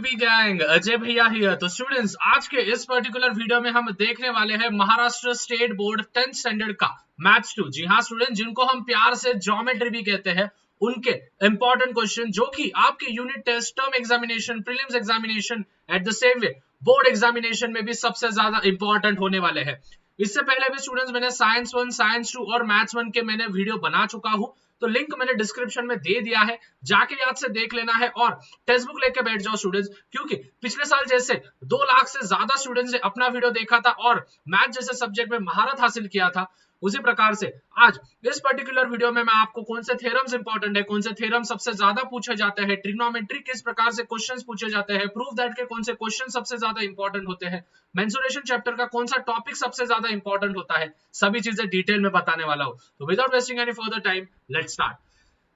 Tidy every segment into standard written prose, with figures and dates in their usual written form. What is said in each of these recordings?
B gang, Ajay भैया here. तो students, आज के इस पर्टिकुलर वीडियो में हम देखने वाले हैं Maharashtra state board 10th standard का मैथ्स 2। जी हाँ स्टूडेंट, जिनको हम प्यार से ज्योमेट्री भी कहते हैं, उनके इंपॉर्टेंट क्वेश्चन जो कि आपके unit test, term examination, prelims examination, at the same way board examination में भी सबसे ज्यादा इंपॉर्टेंट होने वाले हैं। इससे पहले भी स्टूडेंट्स मैंने साइंस 1, साइंस 2 और मैथ्स 1 के मैंने वीडियो बना चुका हूं, तो लिंक मैंने डिस्क्रिप्शन में दे दिया है, जाके याद से देख लेना है और टेक्स्ट बुक लेके बैठ जाओ स्टूडेंट्स, क्योंकि पिछले साल जैसे 2 लाख से ज्यादा स्टूडेंट्स ने अपना वीडियो देखा था और मैथ जैसे सब्जेक्ट में महारत हासिल किया था, उसी प्रकार से आज इस पर्टिकुलर वीडियो में मैं आपको कौन से थ्योरम्स इंपॉर्टेंट है, कौन से थ्योरम सबसे ज्यादा पूछे जाते हैं, ट्रिग्नोमेट्री किस प्रकार से क्वेश्चंस पूछे जाते हैं, प्रूफ दैट के कौन से क्वेश्चन सबसे ज्यादा इंपॉर्टेंट होते हैं, मेंसुरेशन चैप्टर का कौन सा टॉपिक सबसे ज्यादा इंपॉर्टेंट होता है, सभी चीजें डिटेल में बताने वाला हूं। तो without wasting any further time, let's start.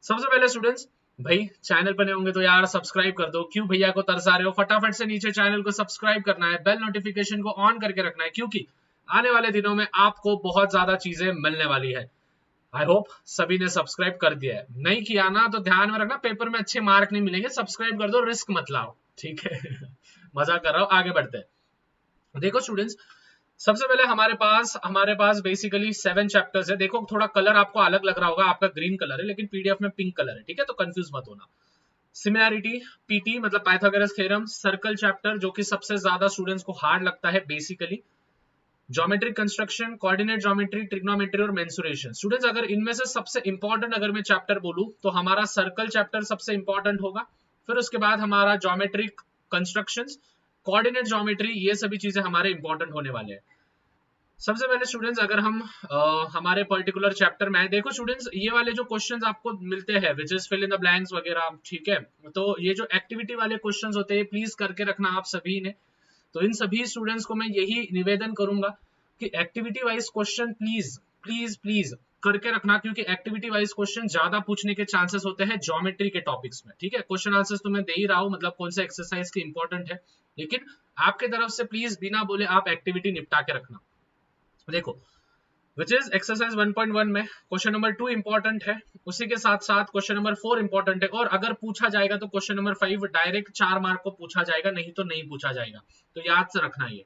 सबसे पहले स्टूडेंट्स, भाई चैनल पर नए होंगे तो यार सब्सक्राइब कर दो। क्यों भैया को तरसा रहे हो, फटाफट से नीचे चैनल को सब्सक्राइब करना है, बेल नोटिफिकेशन को ऑन करके रखना है, क्योंकि आने वाले दिनों में आपको बहुत ज्यादा चीजें मिलने वाली है। आई होप सभी ने सब्सक्राइब कर दिया है, नहीं किया ना तो ध्यान में रखना, पेपर में अच्छे मार्क नहीं मिलेंगे। सब्सक्राइब कर दो, रिस्क मत लाओ, ठीक है। मजा कर रहा हूं, आगे बढ़ते हैं। देखो स्टूडेंट्स, सबसे पहले हमारे पास बेसिकली 7 चैप्टर्स है। देखो थोड़ा कलर आपको अलग लग रहा होगा, आपका ग्रीन कलर है लेकिन पीडीएफ में पिंक कलर है, ठीक है, तो कंफ्यूज मत होना। सिमिलैरिटी, पीटी मतलब पाइथागोरस थ्योरम, सर्कल चैप्टर जो कि सबसे ज्यादा स्टूडेंट्स को हार्ड लगता है basically, geometric construction, coordinate geometry, trigonometry और मेंसुरेशन। स्टूडेंट्स, अगर इनमें से सबसे इंपॉर्टेंट अगर मैं चैप्टर बोलूं तो हमारा सर्कल चैप्टर सबसे इंपॉर्टेंट होगा, फिर उसके बाद हमारा ज्योमेट्रिक कंस्ट्रक्शंस, कोऑर्डिनेट ज्योमेट्री, ये सभी चीजें हमारे इंपॉर्टेंट होने वाले हैं। सबसे पहले स्टूडेंट्स, अगर हम हमारे पर्टिकुलर चैप्टर में, देखो स्टूडेंट्स, ये वाले जो क्वेश्चंस आपको मिलते हैं which is fill in the blanks वगैरह, ठीक है, तो ये जो एक्टिविटी वाले क्वेश्चंस होते हैं प्लीज करके रखना आप सभी ने। तो इन सभी स्टूडेंट्स को मैं यही निवेदन करूंगा कि activity wise question please please please करके रखना, क्योंकि एक्टिविटी वाइज क्वेश्चन ज्यादा पूछने के चांसेस होते हैं ज्योमेट्री के टॉपिक्स में, ठीक है। क्वेश्चन आंसर्स तो मैं दे ही रहा हूं, मतलब कौन से एक्सरसाइज के इंपॉर्टेंट है, लेकिन आपके तरफ से प्लीज बिना बोले आप एक्टिविटी निपटा के रखना। देखो विच इज एक्सरसाइज 1.1 में क्वेश्चन नंबर 2 इंपॉर्टेंट है, उसी के साथ साथ क्वेश्चन नंबर 4 इंपॉर्टेंट है, और अगर पूछा जाएगा तो क्वेश्चन नंबर 5 डायरेक्ट 4 मार्क को पूछा जाएगा, नहीं तो नहीं पूछा जाएगा, तो याद से रखना ये।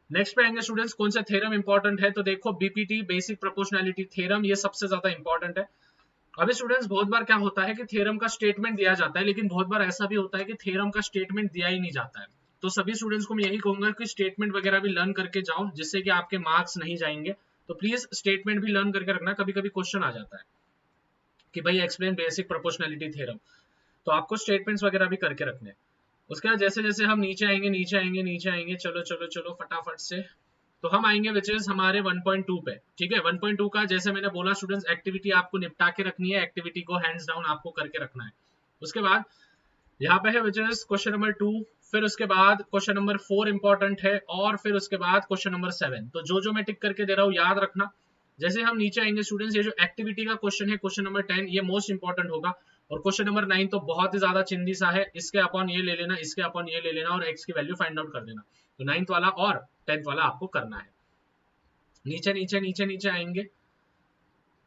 नेक्स्ट पे आएंगे स्टूडेंट्स, कौन सा थ्योरम इंपॉर्टेंट है, तो देखो बीपीटी, बेसिक प्रोपोर्शनैलिटी थ्योरम, ये सबसे ज्यादा इंपॉर्टेंट है। अभी स्टूडेंट्स बहुत बार क्या होता है कि थ्योरम का स्टेटमेंट दिया जाता है, लेकिन बहुत बार ऐसा भी होता है कि थ्योरम का स्टेटमेंट दिया ही नहीं जाता है। तो सभी स्टूडेंट्स को मैं यही कहूंगा कि स्टेटमेंट वगैरह भी लर्न करके जाओ, जिससे कि आपके मार्क्स नहीं जाएंगे। तो प्लीज स्टेटमेंट भी लर्न करके रखना, कभी कभी क्वेश्चन आ जाता है कि भाई एक्सप्लेन बेसिक प्रोपोर्शनैलिटी थ्योरम, तो आपको स्टेटमेंट्स वगैरह भी करके रखने। उसके बाद जैसे जैसे हम नीचे आएंगे, चलो चलो चलो फटाफट से, तो हम आएंगे विच इज हमारे 1.2 पे, ठीक है। 1.2 का जैसे मैंने बोला स्टूडेंट्स, एक्टिविटी आपको निपटा के रखनी है, एक्टिविटी को हैंड्स डाउन आपको करके रखना है। उसके बाद यहाँ पे है विच इज क्वेश्चन नंबर 2, फिर उसके बाद क्वेश्चन नंबर 4 इंपॉर्टेंट है, और फिर उसके बाद क्वेश्चन नंबर 7। तो जो मैं टिक करके दे रहा हूँ याद रखना। जैसे हम नीचे आएंगे स्टूडेंट्स, ये जो एक्टिविटी का क्वेश्चन है क्वेश्चन नंबर 10, ये मोस्ट इंपॉर्टेंट होगा, और क्वेश्चन नंबर 9 तो बहुत ही ज्यादा चिंदी सा है, इसके अपॉन ये ले लेना, इसके अपॉन ये ले लेना, और एक्स की वैल्यू फाइंड आउट कर देना। तो 9th वाला और 10th वाला आपको करना है। नीचे आएंगे,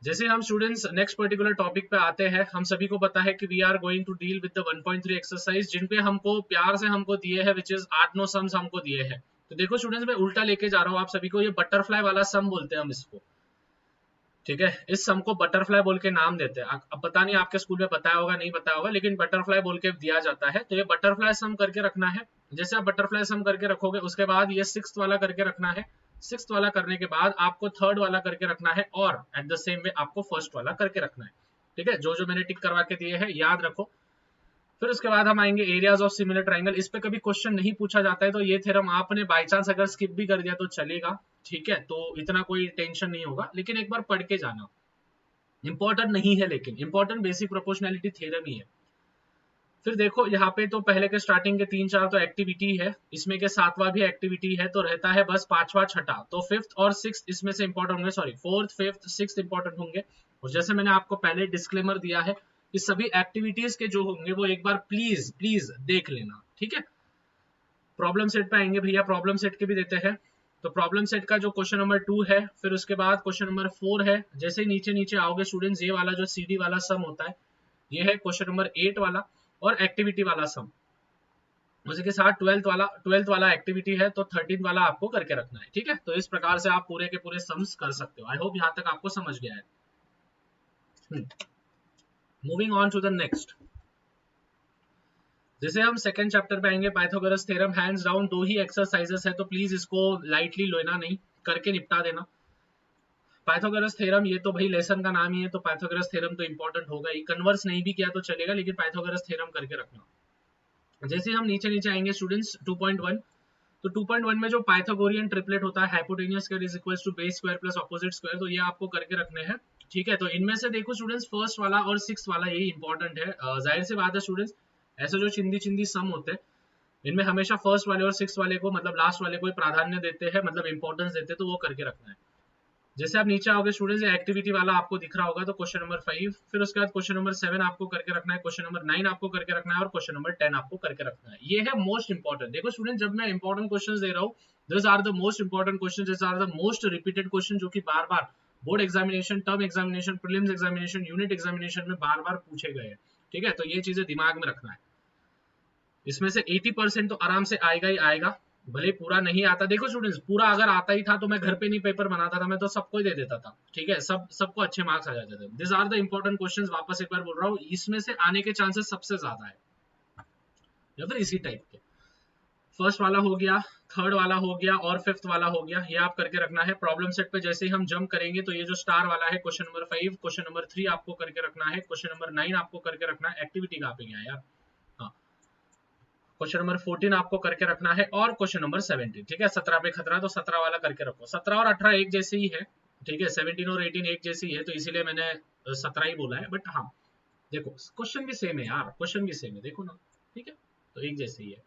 जैसे हम स्टूडेंट्स नेक्स्ट पर्टिकुलर टॉपिक पे आते हैं, हम सभी को पता है कि we are going to deal with the 1.3 exercise, जिनपे हमको प्यार से हमको दिए हैं विच इज 8-9 सम्स हमको दिए हैं। तो देखो स्टूडेंट्स, मैं उल्टा लेके जा रहा हूँ आप सभी को, ये बटरफ्लाई वाला सम बोलते हैं हम इसको, ठीक है। इस सम को बटरफ्लाई बोल के नाम देते हैं। अब पता नहीं आपके स्कूल में बताया होगा नहीं बताया होगा, लेकिन बटरफ्लाई बोल के दिया जाता है। तो ये बटरफ्लाई सम करके रखना है। जैसे आप बटरफ्लाई सम करके रखोगे, उसके बाद ये 6th वाला करके रखना है, 6th वाला करने के बाद आपको 3rd वाला करके रखना है, और एट द सेम वे आपको 1st वाला करके रखना है, ठीक है। जो मैंने टिक करवा के दिए हैं याद रखो। फिर उसके बाद हम आएंगे एरियाज ऑफ सिमिलर ट्रायंगल। इस पे कभी क्वेश्चन नहीं पूछा जाता है, तो ये थ्योरम आपने बाय चांस अगर स्किप भी कर दिया तो चलेगा, ठीक है, तो इतना कोई टेंशन नहीं होगा, लेकिन एक बार पढ़ के जाना। इंपॉर्टेंट नहीं है, लेकिन इंपॉर्टेंट बेसिक प्रोपोर्शनैलिटी थ्योरम ही है। फिर देखो यहाँ पे तो पहले के स्टार्टिंग के 3-4 तो एक्टिविटी है, इसमें के 7वां भी एक्टिविटी है, तो रहता है बस 5वां 6ठा। तो 5th और 6th इसमें से इंपॉर्टेंट होंगे, sorry 4th 5th 6th important होंगे। और जैसे मैंने आपको पहले डिस्क्लेमर दिया है कि सभी एक्टिविटीज के जो होंगे वो एक बार प्लीज प्लीज देख लेना, ठीक है। प्रॉब्लम सेट पे आएंगे भैया, प्रॉब्लम सेट के भी देते हैं। तो प्रॉब्लम सेट का जो क्वेश्चन नंबर 2 है, फिर उसके बाद क्वेश्चन नंबर 4 है। जैसे ही नीचे आओगे स्टूडेंट्स, ये वाला जो CD वाला सम होता है, ये है क्वेश्चन नंबर 8 वाला, और एक्टिविटी वाला सम। उसी के साथ 12th वाला एक्टिविटी है, तो 13th वाला आपको करके रखना है। ठीक है, तो इस प्रकार से आप पूरे के पूरे सम्स कर सकते हो। आई होप यहाँ तक आपको समझ गया है। Moving on to the next, जैसे हम सेकंड चैप्टर पे आएंगे, पाइथागोरस थ्योरम। हैंड्स डाउन 2 ही एक्सरसाइजेस है, तो प्लीज इसको लाइटली लेना नहीं, करके निपटा देना। पाइथागोरस थ्योरम, ये तो भाई लेसन का नाम ही है, तो पाइथागोरस थ्योरम तो इंपॉर्टेंट होगा ही। कन्वर्स नहीं भी किया तो चलेगा, लेकिन पाइथागोरस थ्योरम करके रखना। जैसे हम नीचे नीचे आएंगे स्टूडेंट्स 2.1, तो 2.1 में जो पाइथागोरियन ट्रिपलेट होता है, hypotenuse square is equals to base square plus opposite square, तो ये आपको करके रखने हैं। ठीक है, तो इनमें से देखो स्टूडेंट्स, फर्स्ट वाला और सिक्स वाला यही इंपॉर्टेंट है। जाहिर सी बात है स्टूडेंट्स, ऐसे जो चिंदी चिंदी सम होते हैं, इनमें हमेशा फर्स्ट वाले और सिक्स वाले को, मतलब लास्ट वाले को प्राधान्य देते हैं, मतलब इंपॉर्टेंस देते हैं, तो वो करके रखना है। जैसे आप नीचे आओगे स्टूडेंट्स, एक्टिविटी वाला आपको दिख रहा होगा, तो क्वेश्चन नंबर 5, फिर उसके बाद क्वेश्चन नंबर 7 आपको करके रखना है, क्वेश्चन नंबर 9 आपको करके रखना है, और क्वेश्चन नंबर 10 आपको करके रखना है। ये है मोस्ट इंपॉर्टेंट। देखो स्टूडेंट, जब मैं इंपॉर्टेंट क्वेश्चंस दे रहा हूँ, this are the most important question, this are the most repeated question, जो कि बार बार board examination, term examination, prelims examination, unit examination में बार बार पूछे गए हैं। ठीक है, तो ये चीजें दिमाग में रखना है। इसमें से 80% तो आराम से आएगा ही आएगा, भले पूरा नहीं आता। देखो स्टूडेंट्स, पूरा अगर आता ही था तो मैं घर पे नहीं पेपर बनाता था, मैं तो सबको ही दे देता था। ठीक है, सबको अच्छे मार्क्स आ जाते थे। This are the important questions, वापस एक बार बोल रहा हूँ, इसमें से आने के चांसेस सबसे ज्यादा है, या फिर इसी टाइप के। फर्स्ट वाला हो गया, थर्ड वाला हो गया, और फिफ्थ वाला हो गया, ये आप करके रखना है। प्रॉब्लम सेट पे जैसे ही हम जंप करेंगे, तो ये जो स्टार वाला है, क्वेश्चन नंबर 5, क्वेश्चन नंबर 3 आपको करके रखना है, क्वेश्चन नंबर 9 आपको करके रखना है। एक्टिविटी कहाँ पे गया यार, हाँ, क्वेश्चन नंबर 14 आपको करके रखना है, और क्वेश्चन नंबर 17। ठीक है, 17 पे खतरा, तो 17 वाला करके रखो। 17 और 18 एक जैसे ही है। ठीक है, 17 और 18 एक जैसी है, तो इसीलिए मैंने 17 ही बोला है, बट हाँ देखो क्वेश्चन भी सेम है यार, क्वेश्चन भी सेम है, देखो ना। ठीक है, तो एक जैसे ही है।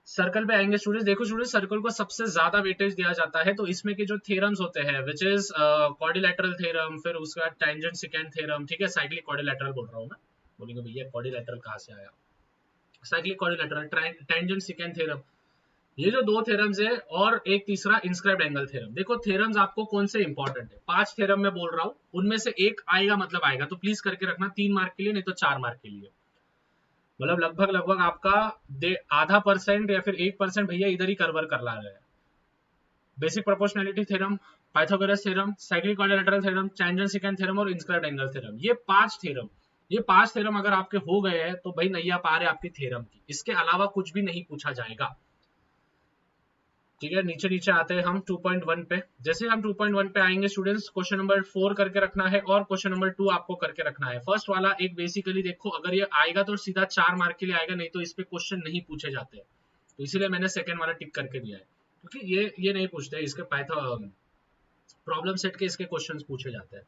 सर्कल पे आएंगे स्टूडेंट्स, देखो स्टूडेंट्स, सर्कल को सबसे ज्यादा वेटेज दिया जाता है, तो इसमें के जो थ्योरम्स होते हैं, विच इज क्वाड्रिलेटरल थ्योरम, फिर उसके बाद टेंजेंट सेकेंड थ्योरम। ठीक है, साइक्लिक क्वाड्रिलेटरल बोल रहा हूँ मैं, बोलेंगे भैया क्वाड्रिलेटरल कहाँ से आया, cyclic quadrilateral, tangent second theorem, ये जो दो थ्योरम्स है, और एक तीसरा इंस्क्राइब्ड एंगल थ्योरम। देखो थ्योरम्स आपको कौन से इंपॉर्टेंट है, 5 थ्योरम मैं बोल रहा हूँ, उनमें से एक आएगा, मतलब आएगा, तो प्लीज करके रखना, 3 मार्क के लिए, नहीं तो 4 मार्क के लिए। मतलब लगभग लगभग आपका आधा परसेंट या फिर 1% भैया इधर ही कवर कर ला रहे हैं। Basic proportionality theorem, Pythagoras theorem, cyclic quadrilateral theorem, tangent second theorem, और इंस्क्राइब्ड एंगल थ्योरम। ये 5 थ्योरम अगर आपके हो गए हैं, तो भाई नैया पार है आपकी थ्योरम की, इसके अलावा कुछ भी नहीं पूछा जाएगा। ठीक है, नीचे नीचे आते हैं हम 2.1 पे। जैसे हम 2.1 पे आएंगे स्टूडेंट्स, क्वेश्चन नंबर 4 करके रखना है, और क्वेश्चन नंबर 2 आपको करके रखना है। फर्स्ट वाला एक बेसिकली देखो, अगर ये आएगा तो सीधा 4 मार्क के लिए आएगा, नहीं तो इस पे क्वेश्चन नहीं पूछे जाते, तो इसीलिए मैंने सेकंड वाला टिक करके दिया है, क्योंकि ये नहीं पूछते इसके प्रॉब्लम सेट के, इसके क्वेश्चंस पूछे जाते हैं।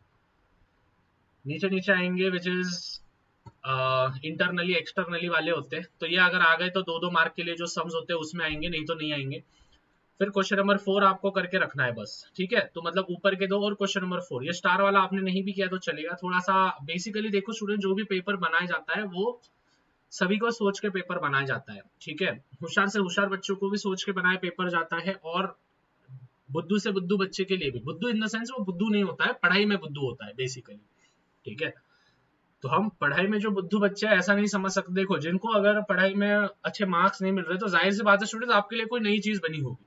नीचे नीचे आएंगे, विच इज इंटरनली एक्सटर्नली वाले होते हैं, तो ये अगर आ गए तो 2-2 मार्क के लिए जो सम्स होते हैं उसमें आएंगे, नहीं तो नहीं आएंगे। फिर क्वेश्चन नंबर 4 आपको करके रखना है बस। ठीक है, तो मतलब ऊपर के दो, और क्वेश्चन नंबर 4, ये स्टार वाला आपने नहीं भी किया तो चलेगा। थोड़ा सा बेसिकली देखो स्टूडेंट, जो भी पेपर बनाया जाता है वो सभी को सोच के पेपर बनाया जाता है। ठीक है, होशियार से होशियार बच्चों को भी सोच के बनाया पेपर जाता है, और बुद्धू से बुद्धू बच्चे के लिए भी, बुद्धू इन द सेंस वो बुद्धू नहीं होता है, पढ़ाई में बुद्धू होता है बेसिकली। ठीक है, तो हम पढ़ाई में जो बुद्धू बच्चे है ऐसा नहीं समझ सकते। देखो जिनको अगर पढ़ाई में अच्छे मार्क्स नहीं मिल रहे, तो जाहिर सी बात है स्टूडेंट, आपके लिए कोई नई चीज बनी होगी,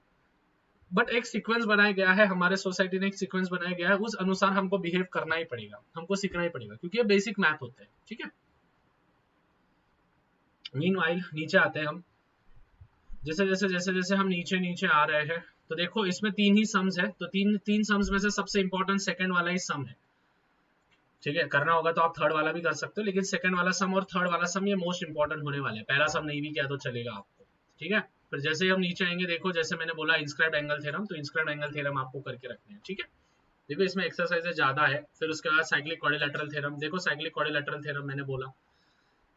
बट एक सीक्वेंस बनाया गया है, हमारे सोसाइटी ने एक सीक्वेंस बनाया गया है, उस अनुसार हमको बिहेव करना ही पड़ेगा, हमको सीखना ही पड़ेगा, क्योंकि ये बेसिक मैथ होता है। ठीक है, मीनवाइल नीचे आते हैं हम। जैसे जैसे जैसे जैसे हम नीचे नीचे आ रहे हैं, तो देखो इसमें 3 ही सम्स है, तो तीन सम्स में से सबसे इंपॉर्टेंट सेकंड वाला ही सम है। ठीक है, करना होगा तो आप थर्ड वाला भी कर सकते हो, लेकिन सेकंड वाला सम और थर्ड वाला सम ये मोस्ट इंपॉर्टेंट होने वाले हैं। पहला सम नहीं भी किया तो चलेगा आपको। ठीक है, फिर जैसे ही हम नीचे आएंगे, देखो जैसे मैंने बोला इंस्क्राइब्ड एंगल थ्योरम, तो इंस्क्राइब्ड एंगल थ्योरम आपको करके रखने हैं। ठीक है, देखो इसमें एक्सरसाइजेस ज्यादा है। फिर उसके बाद साइक्लिक क्वाड्रिलेटरल थ्योरम, देखो साइक्लिक क्वाड्रिलेटरल थ्योरम मैंने बोला,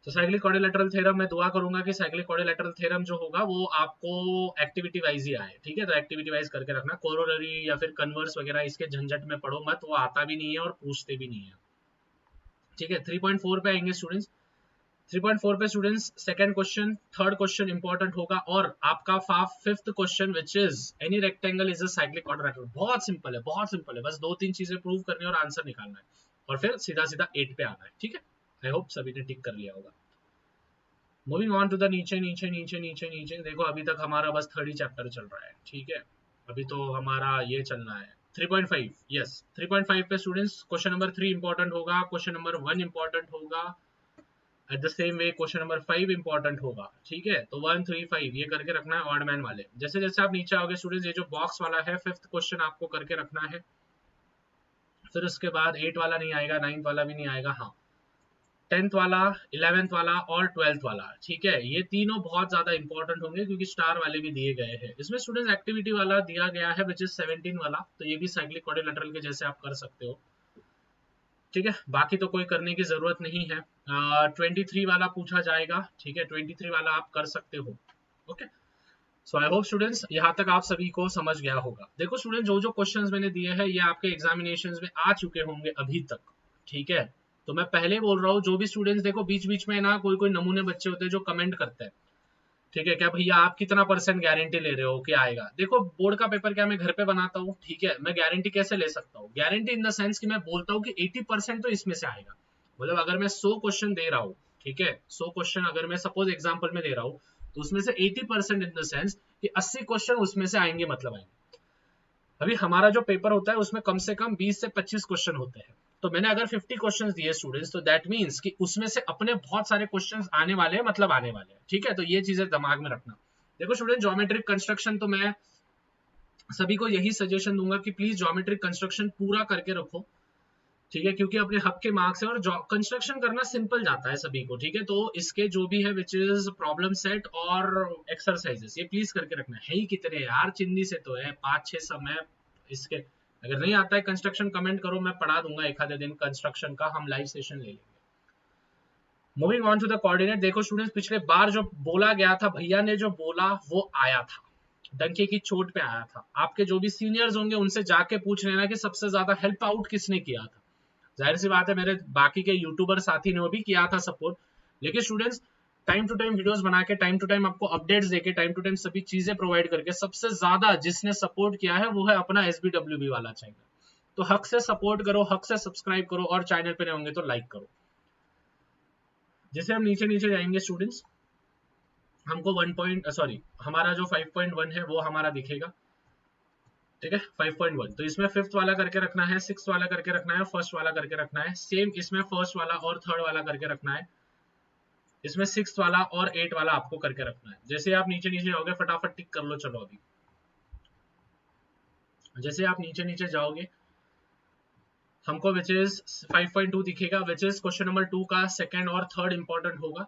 तो साइक्लिक क्वाड्रिलेटरल थ्योरम मैं दुआ करूंगा कि साइक्लिक क्वाड्रिलेटरल थ्योरम जो होगा वो आपको एक्टिविटी वाइज ही आए। ठीक है, तो एक्टिविटी वाइज करके रखना, कोरोलरी या फिर कन्वर्स वगैरह इसके झंझट में पढ़ो मत, वो आता भी नहीं है और पूछते भी नहीं है। ठीक है, 3.4 पे आएंगे स्टूडेंट्स। 3.4 पे students second question, third question important होगा, और आपका fifth question which is any rectangle is a cyclic quadrilateral. बहुत सिंपल है, बहुत सिंपल है, बस 2-3 चीजें प्रूव करनी है और आंसर निकालना है, और फिर सीधा सीधा 8 पे आना है। ठीक है, आई होप सभी ने टिक कर लिया होगा। मूविंग ऑन टू द नीचे नीचे नीचे नीचे नीचे, देखो अभी तक हमारा बस 30 चैप्टर चल रहा है, ठीक है। अभी तो हमारा ये चलना है 3.5, यस 3.5 पे स्टूडेंट्स क्वेश्चन नंबर 3 इंपॉर्टेंट होगा, क्वेश्चन नंबर 1 इंपॉर्टेंट होगा, eight the same way question number 5 important होगा, ठीक है। तो 1 3 5 ये करके रखना है ऑड मैन वाले। जैसे जैसे आप नीचे आओगे स्टूडेंट्स, ये जो बॉक्स वाला है 5th क्वेश्चन आपको करके रखना है, फिर उसके बाद 8 वाला नहीं आएगा, 9th वाला भी नहीं आएगा, हाँ 10th वाला, 11th वाला और 12th वाला, ठीक है। ये तीनों बहुत ज्यादा इंपॉर्टेंट होंगे क्योंकि स्टार वाले भी दिए गए हैं। इसमें स्टूडेंट्स एक्टिविटी वाला दिया गया है विच इज 17 वाला, तो ये भी साइक्लिक क्वाड्रिलेटरल के जैसे आप कर सकते हो, ठीक है। बाकी तो कोई करने की जरूरत नहीं है। 23 वाला पूछा जाएगा, ठीक है, 23 वाला आप कर सकते हो, okay. So I hope students यहाँ तक आप सभी को समझ गया होगा। देखो स्टूडेंट, जो जो क्वेश्चंस मैंने दिए हैं ये आपके एग्जामिनेशंस में आ चुके होंगे अभी तक, ठीक है। तो मैं पहले बोल रहा हूँ, जो भी स्टूडेंट्स, देखो बीच बीच में ना कोई कोई नमूने बच्चे होते हैं जो कमेंट करते हैं, ठीक है, क्या भैया आप कितना परसेंट गारंटी ले रहे हो कि आएगा। देखो बोर्ड का पेपर क्या मैं घर पे बनाता हूँ, ठीक है, मैं गारंटी कैसे ले सकता हूँ, गारंटी इन द सेंस कि मैं बोलता हूँ कि 80% तो इसमें से आएगा। मतलब अगर मैं 100 क्वेश्चन दे रहा हूँ, ठीक है, 100 क्वेश्चन अगर मैं सपोज एग्जाम्पल में दे रहा हूँ, तो उसमें से 80% इन द सेंस कि 80 क्वेश्चन उसमें से आएंगे, मतलब आएंगे। अभी हमारा जो पेपर होता है उसमें कम से कम 20 से 25 क्वेश्चन होते हैं, तो मैंने अगर 50 क्वेश्चंस दिए स्टूडेंट्स, तो दैट मींस कि उसमें से अपने बहुत सारे क्वेश्चंस आने वाले हैं, मतलब आने वाले हैं, ठीक है। तो ये चीजें दिमाग में रखना। देखो स्टूडेंट, ज्योमेट्रिक कंस्ट्रक्शन तो मैं सभी को यही सजेशन दूंगा कि प्लीज ज्योमेट्रिक कंस्ट्रक्शन पूरा करके रखो, ठीक है, क्योंकि अपने हक के मार्क्स है और कंस्ट्रक्शन करना सिंपल जाता है सभी को, ठीक है। तो इसके जो भी है विच इज प्रॉब्लम सेट और एक्सरसाइजेस, ये प्लीज करके रखना है ही कितने यार, चिंदी से तो है 5-6 समय इसके। अगर नहीं आता है कंस्ट्रक्शन कमेंट करो, मैं पढ़ा दूंगा एक आधे दिन कंस्ट्रक्शन का, हम लाइव सेशन ले लेंगे। Moving on to the coordinate, देखो स्टूडेंट्स पिछले बार जो बोला गया था, भैया ने जो बोला वो आया था, डंके की चोट पे आया था। आपके जो भी सीनियर्स होंगे उनसे जाके पूछ लेना कि सबसे ज्यादा हेल्प आउट किसने किया था। जाहिर सी बात है मेरे बाकी के यूट्यूबर साथी ने भी किया था सपोर्ट, लेकिन students time to time videos बना के, टाइम टू टाइम आपको अपडेट्स देके, टाइम टू टाइम सभी चीजें प्रोवाइड करके सबसे ज्यादा जिसने सपोर्ट किया है वो है अपना SBWB वाला चैनल। तो हक से सपोर्ट करो, हक से सब्सक्राइब करो, और चैनल पे नए होंगे तो लाइक करो। जैसे हम नीचे नीचे जाएंगे स्टूडेंट्स, हमको 1 सॉरी हमारा जो 5.1 है वो हमारा दिखेगा, ठीक है 5.1। तो इसमें 5th वाला करके रखना है, 6th वाला करके रखना है, 1st वाला करके रखना है, सेम इसमें 1st वाला और 3rd वाला करके रखना है, इसमें 6th वाला और 8 वाला आपको करके रखना है। जैसे आप नीचे नीचे जाओगे फटाफट टिक कर लो, चलो अभी जैसे आप नीचे नीचे जाओगे हमको विच इज 5.2 दिखेगा, विच इज क्वेश्चन नंबर 2 का 2nd और 3rd इंपॉर्टेंट होगा,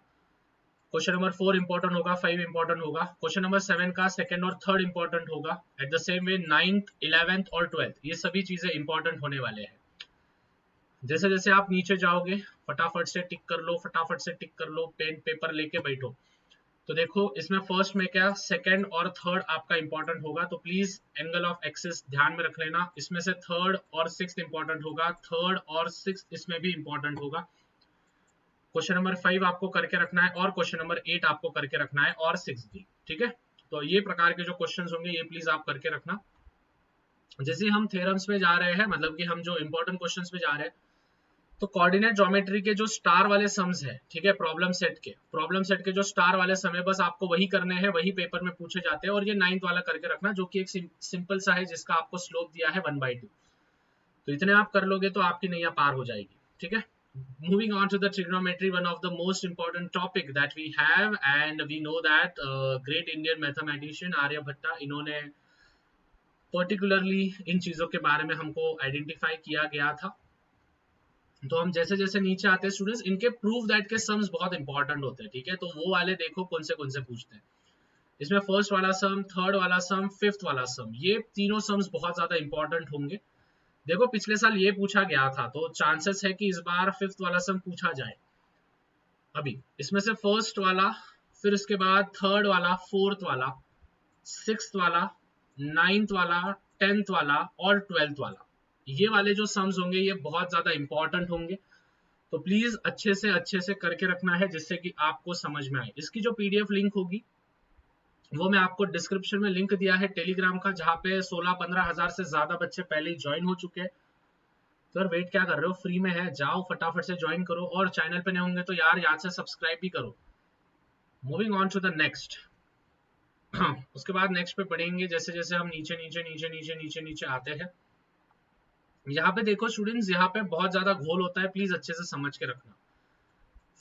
क्वेश्चन नंबर 4 इंपॉर्टेंट होगा, 5 इंपॉर्टेंट होगा, क्वेश्चन नंबर 7 का 2nd और 3rd इंपॉर्टेंट होगा, eight the same way 9th 11th और 12th ये सभी चीजें इंपॉर्टेंट होने वाले हैं। जैसे जैसे आप नीचे जाओगे फटाफट से टिक कर लो, फटाफट से टिक कर लो, पेन पेपर लेके बैठो। तो देखो इसमें फर्स्ट में क्या 2nd और 3rd आपका इंपॉर्टेंट होगा, तो प्लीज एंगल ऑफ एक्सिस ध्यान में रख लेना। इसमें से 3rd और 6th इंपॉर्टेंट होगा, 3rd और 6th इसमें भी इंपॉर्टेंट होगा। क्वेश्चन नंबर 5 आपको करके रखना है और क्वेश्चन नंबर 8 आपको करके रखना है और 6 भी, ठीक है। तो ये प्रकार के जो क्वेश्चंस होंगे ये प्लीज आप करके रखना। जैसे हम थ्योरम्स में जा रहे हैं, मतलब कि हम जो इंपॉर्टेंट क्वेश्चंस में जा रहे हैं, तो कोऑर्डिनेट ज्योमेट्री के जो स्टार वाले सम्स है, ठीक है, प्रॉब्लम सेट के जो स्टार वाले सम है बस आपको वही करने हैं, वही पेपर में पूछे जाते हैं। और ये 9th वाला करके रखना जो कि एक सिंपल सा है जिसका आपको स्लोप दिया है 1/2। तो इतने आप कर लोगे तो आपकी नैया पार हो जाएगी, ठीक है। Moving on to the trigonometry, one of the most important topic that we have, and we know that great Indian mathematician Aryabhatta, इन्होंने पर्टिकुलरली इन चीजों के बारे में हमको आइडेंटिफाई किया गया था। तो हम जैसे जैसे नीचे आते हैं स्टूडेंट्स, इनके प्रूव दैट के सम्स बहुत इंपॉर्टेंट होते हैं, ठीक है। तो वो वाले देखो कौन से पूछते हैं। इसमें फर्स्ट वाला सम, 3rd वाला सम, 5th वाला सम, ये तीनों सम्स बहुत ज्यादा इंपॉर्टेंट होंगे। देखो पिछले साल ये पूछा गया था, तो चांसेस है कि इस बार 5th वाला सम पूछा जाए। अभी इसमें से फर्स्ट वाला, फिर उसके बाद 3rd वाला, 4th वाला, 6th वाला, 9th वाला, 10th वाला और 12th वाला, ये वाले जो सम्स होंगे ये बहुत ज्यादा इंपॉर्टेंट होंगे। तो प्लीज अच्छे से करके रखना है जिससे कि आपको समझ में आए। इसकी जो PDF लिंक होगी वो मैं आपको डिस्क्रिप्शन में लिंक दिया है टेलीग्राम का, जहाँ पे 16-15 हजार से ज्यादा बच्चे पहले ही ज्वाइन हो चुके हैं। तो यार वेट क्या कर रहे हो, फ्री में है, जाओ फटाफट से ज्वाइन करो। और चैनल पे नए होंगे तो यार याद से सब्सक्राइब भी करो। Moving on to the next. उसके बाद नेक्स्ट पे पढ़ेंगे जैसे जैसे हम नीचे नीचे नीचे नीचे नीचे नीचे आते हैं। यहाँ पे देखो स्टूडेंट्स, यहाँ पे बहुत ज्यादा घोल होता है, प्लीज अच्छे से समझ के रखना।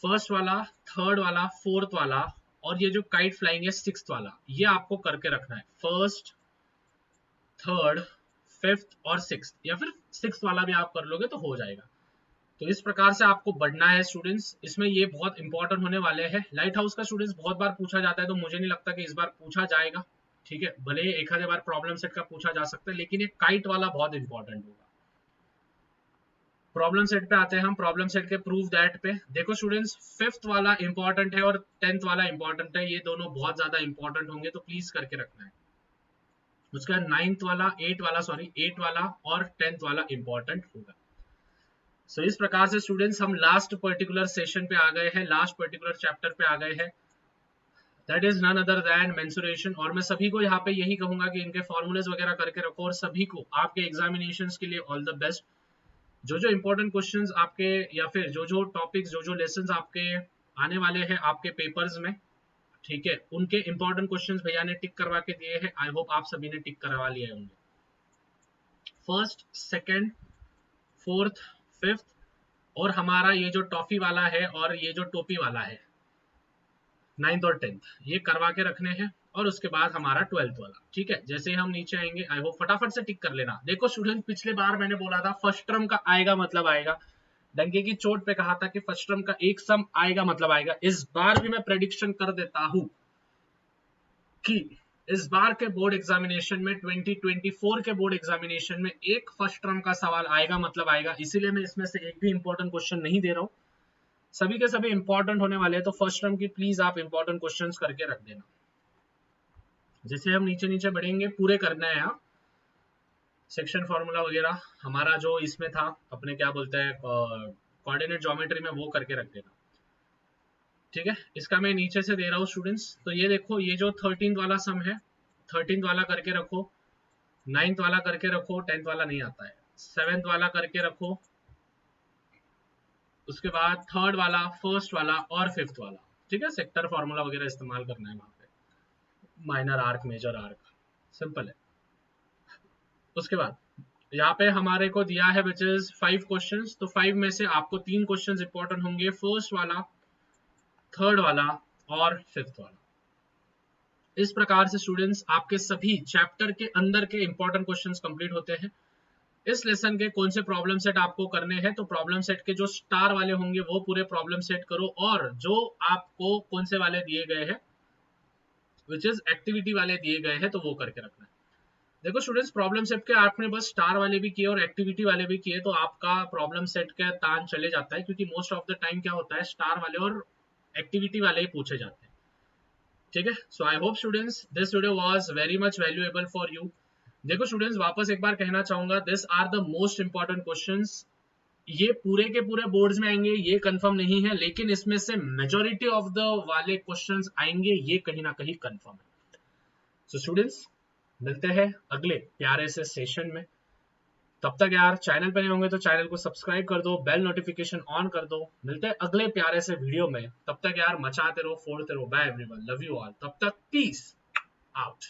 फर्स्ट वाला, थर्ड वाला, फोर्थ वाला और ये जो काइट फ्लाइंग है सिक्स्थ वाला, ये आपको करके रखना है। फर्स्ट, थर्ड, फिफ्थ और सिक्स्थ, या फिर सिक्स्थ वाला भी आप कर लोगे तो हो जाएगा। तो इस प्रकार से आपको बढ़ना है स्टूडेंट्स। इसमें ये बहुत इंपॉर्टेंट होने वाले हैं। लाइट हाउस का स्टूडेंट्स बहुत बार पूछा जाता है, तो मुझे नहीं लगता कि इस बार पूछा जाएगा। ठीक है, भले एक आधे बार प्रॉब्लम सेट का पूछा जा सकता है, लेकिन ये काइट वाला बहुत इंपॉर्टेंट होगा। प्रॉब्लम सेट पे आते हैं हम, प्रॉब्लम सेट के प्रूव दैट पे। देखो स्टूडेंट्स, फिफ्थ वाला इंपॉर्टेंट है और 10th वाला इंपॉर्टेंट है, ये दोनों बहुत ज्यादा इंपॉर्टेंट होंगे, तो प्लीज करके रखना है। उसके बाद 9th वाला, 8 वाला और 10th वाला इंपॉर्टेंट होगा। सो इस प्रकार से स्टूडेंट्स हम लास्ट पर्टिकुलर सेशन पे आ गए हैं, लास्ट पर्टिकुलर चैप्टर पे आ गए हैं, that is none other than mensuration. और मैं सभी को यहाँ पे यही कहूंगा कि इनके फॉर्मूलेस वगैरह करके रखो, और सभी को आपके एग्जामिनेशंस के लिए ऑल द बेस्ट। जो जो इंपॉर्टेंट क्वेश्चंस आपके, या फिर जो जो टॉपिक्स, जो जो लेसन्स आपके आने वाले हैं आपके पेपर्स में, ठीक है, उनके इंपॉर्टेंट क्वेश्चंस भैया ने टिक करवा के दिए हैं। आई होप आप सभी ने टिक करवा लिए होंगे। फर्स्ट, सेकंड, फोर्थ, फिफ्थ और हमारा ये जो टॉफी वाला है और ये जो टोपी वाला है 9th और 10th, ये करवा के रखने हैं। और उसके बाद हमारा 12th वाला। ठीक है, जैसे ही हम नीचे आएंगे, आई होप फटाफट से टिक कर लेना। देखो स्टूडेंट, पिछले बार मैंने बोला था फर्स्ट टर्म का आएगा मतलब आएगा, डंके की चोट पे कहा था कि फर्स्ट टर्म का एक सम आएगा मतलब आएगा। इस बार भी मैं प्रेडिक्शन कर देता हूं कि इस बार के बोर्ड एग्जामिनेशन में, 2024 के बोर्ड एग्जामिनेशन में एक फर्स्ट टर्म का सवाल आएगा मतलब आएगा। इसीलिए मैं इसमें से एक भी इंपॉर्टेंट क्वेश्चन नहीं दे रहा हूं, सभी के सभी इंपॉर्टेंट होने वाले हैं। तो फर्स्ट टर्म की प्लीज आप इंपॉर्टेंट क्वेश्चंस करके रख देना। जैसे हम नीचे नीचे बढ़ेंगे, पूरे करना है यहाँ सेक्शन फॉर्मूला वगैरह हमारा जो इसमें था, अपने क्या बोलते हैं कोऑर्डिनेट ज्योमेट्री में, वो करके रख देना। ठीक है, इसका मैं नीचे से दे रहा हूँ स्टूडेंट्स। तो ये देखो, ये जो 13th वाला सम है, 13th वाला करके रखो, 9th वाला करके रखो, 10th वाला नहीं आता है, 7th वाला करके रखो, उसके बाद थर्ड वाला, फर्स्ट वाला और फिफ्थ वाला। ठीक है, सेक्टर फॉर्मूला वगैरह इस्तेमाल करना है वहां पे, minor arc, major arc, simple है। उसके बाद यहाँ पे हमारे को दिया है विच इज 5 क्वेश्चंस। तो 5 में से आपको 3 क्वेश्चंस इंपॉर्टेंट होंगे, फर्स्ट वाला, थर्ड वाला और फिफ्थ वाला। इस प्रकार से स्टूडेंट्स आपके सभी चैप्टर के अंदर के इंपॉर्टेंट क्वेश्चंस कंप्लीट होते हैं। इस लेसन के कौन से प्रॉब्लम सेट आपको करने हैं, तो प्रॉब्लम सेट के जो स्टार वाले होंगे वो पूरे प्रॉब्लम सेट करो, और जो आपको कौन से वाले दिए गए हैं, विच इज एक्टिविटी वाले दिए गए हैं, तो वो करके रखना है। देखो स्टूडेंट्स, प्रॉब्लम सेट के आपने बस स्टार वाले भी किए और एक्टिविटी वाले भी किए, तो आपका प्रॉब्लम सेट का तान चले जाता है, क्योंकि मोस्ट ऑफ द टाइम क्या होता है, स्टार वाले और एक्टिविटी वाले ही पूछे जाते हैं। ठीक है, so I hope students this video was very much valuable for you. देखो स्टूडेंट्स, वापस एक बार कहना चाहूंगा, this are the most important questions. ये पूरे के पूरे बोर्ड्स में आएंगे ये कंफर्म नहीं है, लेकिन इसमें से मेजॉरिटी ऑफ द वाले क्वेश्चंस आएंगे, ये कहीं ना कहीं कंफर्म है। सो स्टूडेंट्स, मिलते हैं अगले प्यारे से सेशन में। तब तक यार, चैनल पर नहीं होंगे तो चैनल को सब्सक्राइब कर दो, बेल नोटिफिकेशन ऑन कर दो। मिलते हैं अगले प्यारे से वीडियो में, तब तक यार मचाते रहो, फोड़ते रहो। Bye everyone, love you all, तब तक पीस आउट।